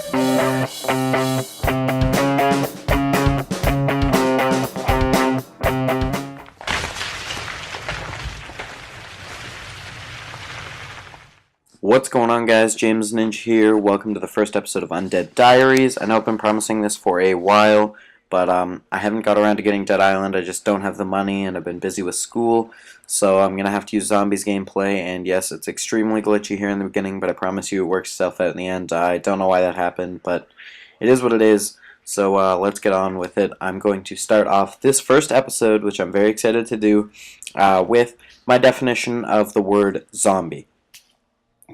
What's going on, guys? James Ninja here. Welcome to the first episode of Undead Diaries. I know I've been promising this for a while, but I haven't got around to getting Dead Island. I just don't have the money, and I've been busy with school, so I'm going to have to use Zombies gameplay, and yes, it's extremely glitchy here in the beginning, but I promise you it works itself out in the end. I don't know why that happened, but it is what it is, so let's get on with it. I'm going to start off this first episode, which I'm very excited to do, with my definition of the word zombie.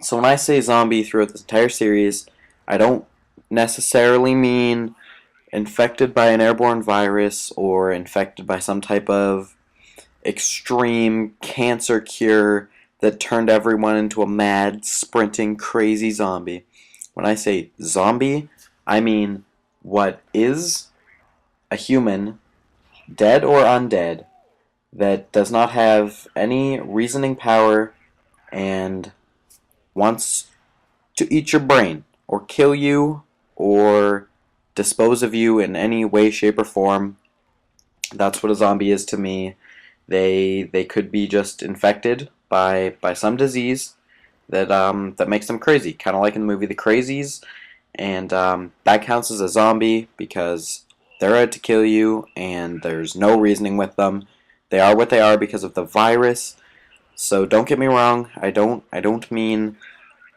So when I say zombie throughout this entire series, I don't necessarily mean infected by an airborne virus or infected by some type of extreme cancer cure that turned everyone into a mad, sprinting, crazy zombie. When I say zombie, I mean what is a human, dead or undead, that does not have any reasoning power and wants to eat your brain, or kill you, or dispose of you in any way, shape, or form. That's what a zombie is to me. They could be just infected by some disease that makes them crazy, kind of like in the movie The Crazies, and that counts as a zombie because they're out to kill you, and there's no reasoning with them. They are what they are because of the virus. So don't get me wrong, I don't mean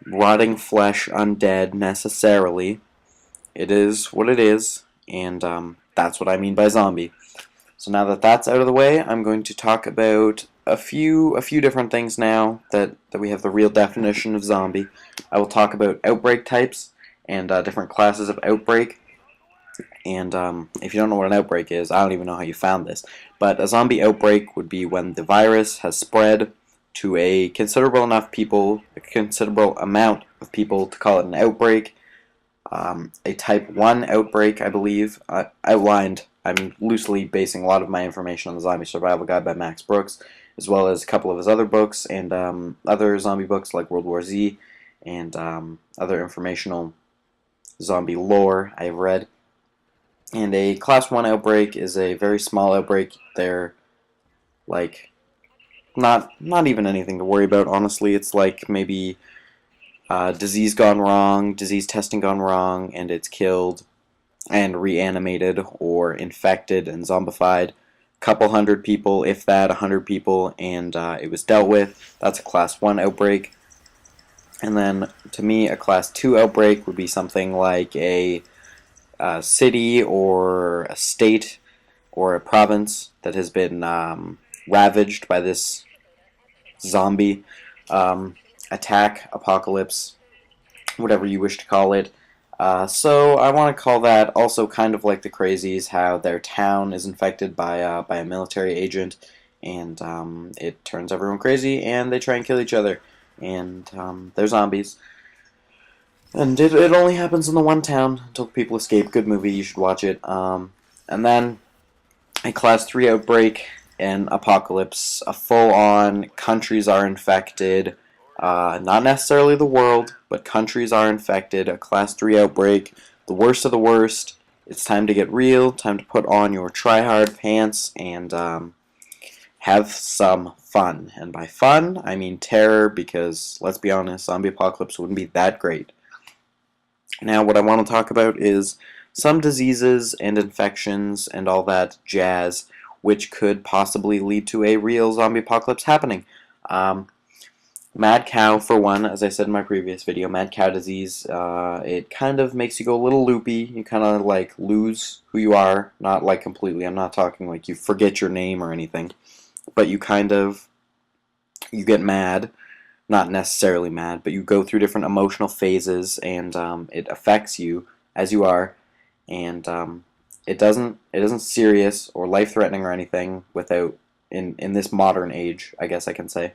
rotting flesh undead necessarily. It is what it is, and that's what I mean by zombie. So now that that's out of the way, I'm going to talk about a few different things now that we have the real definition of zombie. I will talk about outbreak types and different classes of outbreak. And if you don't know what an outbreak is, I don't even know how you found this. But a zombie outbreak would be when the virus has spread to a considerable amount of people to call it an outbreak. A type 1 outbreak, I believe, outlined. I'm loosely basing a lot of my information on the Zombie Survival Guide by Max Brooks, as well as a couple of his other books and other zombie books like World War Z and other informational zombie lore I've read. And a class 1 outbreak is a very small outbreak. They're like not even anything to worry about, honestly. It's like maybe disease gone wrong, disease testing gone wrong, and it's killed and reanimated or infected and zombified. Couple hundred people, if that, 100 people, and it was dealt with. That's a class 1 outbreak. And then, to me, a class 2 outbreak would be something like a city or a state or a province that has been ravaged by this zombie attack, apocalypse, whatever you wish to call it. So I want to call that also kind of like the Crazies, how their town is infected by a military agent, and it turns everyone crazy, and they try and kill each other, and they're zombies. And it only happens in the one town until people escape. Good movie, you should watch it. And then a class 3 outbreak, an apocalypse, a full-on countries are infected. Not necessarily the world, but countries are infected. A class 3 outbreak, the worst of the worst. It's time to get real, time to put on your try-hard pants and have some fun. And by fun, I mean terror, because, let's be honest, zombie apocalypse wouldn't be that great. Now, what I want to talk about is some diseases and infections and all that jazz, which could possibly lead to a real zombie apocalypse happening. Mad cow, for one, as I said in my previous video, mad cow disease, it kind of makes you go a little loopy. You kind of, like, lose who you are. Not, like, completely. I'm not talking like you forget your name or anything. But you get mad. Not necessarily mad, but you go through different emotional phases, and it affects you as you are. And it isn't serious or life-threatening or anything without, in this modern age, I guess I can say.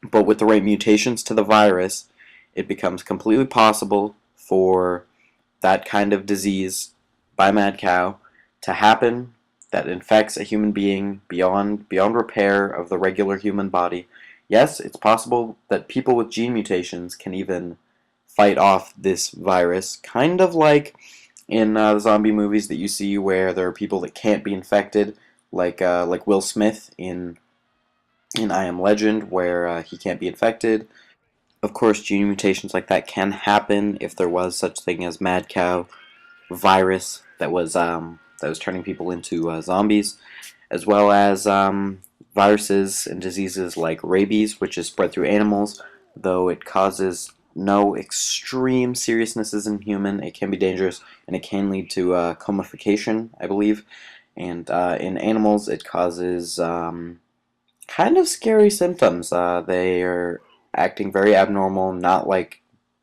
But with the right mutations to the virus, it becomes completely possible for that kind of disease by mad cow to happen that infects a human being beyond repair of the regular human body. Yes, it's possible that people with gene mutations can even fight off this virus, kind of like in the zombie movies that you see where there are people that can't be infected, like Will Smith in I Am Legend, where he can't be infected. Of course, gene mutations like that can happen if there was such thing as mad cow virus that was turning people into zombies, as well as viruses and diseases like rabies, which is spread through animals, though it causes no extreme seriousnesses in human. It can be dangerous, and it can lead to comification, I believe. And in animals, it causes kind of scary symptoms. They are acting very abnormal, not like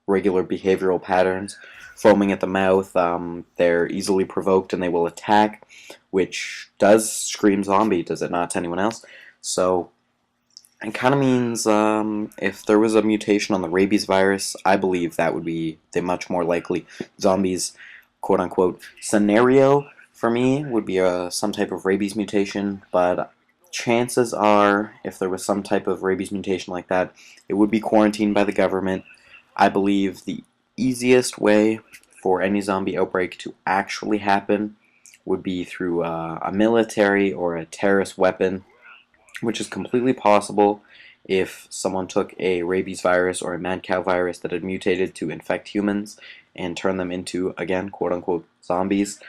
regular behavioral patterns. Foaming at the mouth, they're easily provoked and they will attack, which does scream zombie, does it not to anyone else? So it kind of means if there was a mutation on the rabies virus, I believe that would be the much more likely zombies, quote unquote, scenario for me would be some type of rabies mutation, but chances are, if there was some type of rabies mutation like that, it would be quarantined by the government. I believe the easiest way for any zombie outbreak to actually happen would be through a military or a terrorist weapon, which is completely possible if someone took a rabies virus or a mad cow virus that had mutated to infect humans and turn them into, again, quote-unquote, zombies.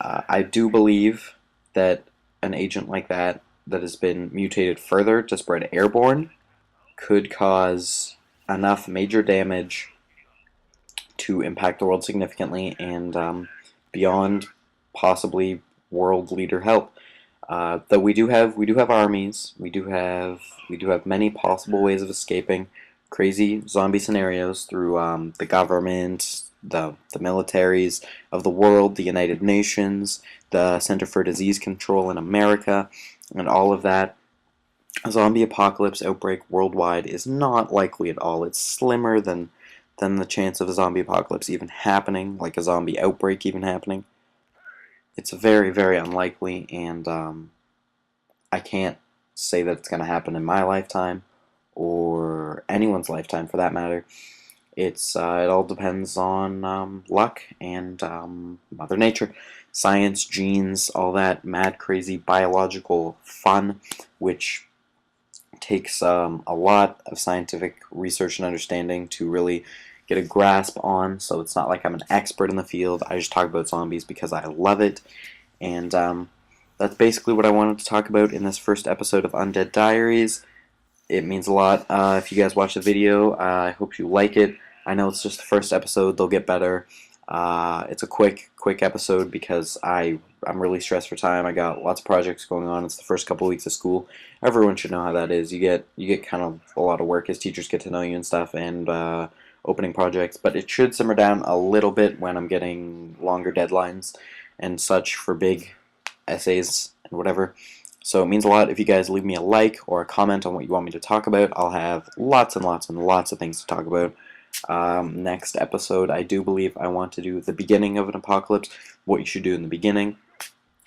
I do believe that an agent like that has been mutated further to spread airborne could cause enough major damage to impact the world significantly and beyond possibly world leader help. Though we do have armies, we do have many possible ways of escaping crazy zombie scenarios through the government, the militaries of the world, the United Nations, the Center for Disease Control in America, and all of that. A zombie apocalypse outbreak worldwide is not likely at all. It's slimmer than the chance of a zombie apocalypse even happening, like a zombie outbreak even happening. It's very, very unlikely, and I can't say that it's going to happen in my lifetime or anyone's lifetime for that matter. It all depends on luck and Mother Nature, science, genes, all that mad, crazy biological fun, which takes a lot of scientific research and understanding to really get a grasp on. So it's not like I'm an expert in the field. I just talk about zombies because I love it, and that's basically what I wanted to talk about in this first episode of Undead Diaries. It means a lot if you guys watch the video. I hope you like it. I know it's just the first episode. They'll get better. It's a quick episode because I'm really stressed for time. I got lots of projects going on. It's the first couple weeks of school. Everyone should know how that is. You get kind of a lot of work as teachers get to know you and stuff, and opening projects. But it should simmer down a little bit when I'm getting longer deadlines and such for big essays and whatever. So it means a lot if you guys leave me a like or a comment on what you want me to talk about. I'll have lots and lots and lots of things to talk about. Next episode, I do believe I want to do the beginning of an apocalypse, what you should do in the beginning,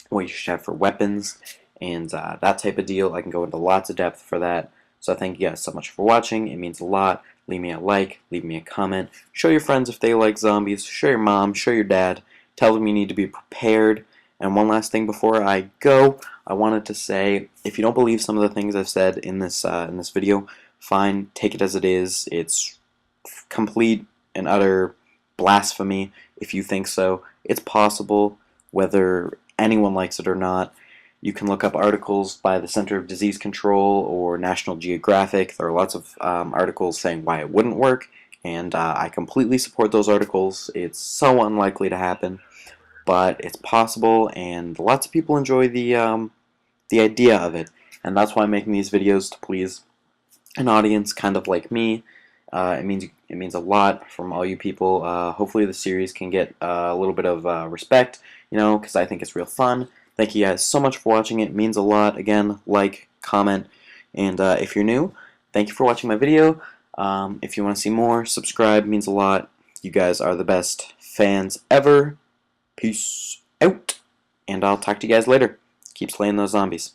what you should have for weapons, and that type of deal. I can go into lots of depth for that. So thank you guys so much for watching. It means a lot. Leave me a like, leave me a comment. Show your friends if they like zombies. Show your mom, show your dad. Tell them you need to be prepared. And one last thing before I go, I wanted to say, if you don't believe some of the things I've said in this video, fine, take it as it is. It's complete and utter blasphemy if you think so. It's possible, whether anyone likes it or not. You can look up articles by the Center of Disease Control or National Geographic. There are lots of articles saying why it wouldn't work, and I completely support those articles. It's so unlikely to happen, but it's possible, and lots of people enjoy the idea of it, and that's why I'm making these videos, to please an audience kind of like me. It means a lot from all you people. Hopefully the series can get a little bit of respect, because I think it's real fun. Thank you guys so much for watching. It means a lot. Again, like, comment, and if you're new, thank you for watching my video. If you want to see more, subscribe. It means a lot. You guys are the best fans ever. Peace out, and I'll talk to you guys later. Keep slaying those zombies.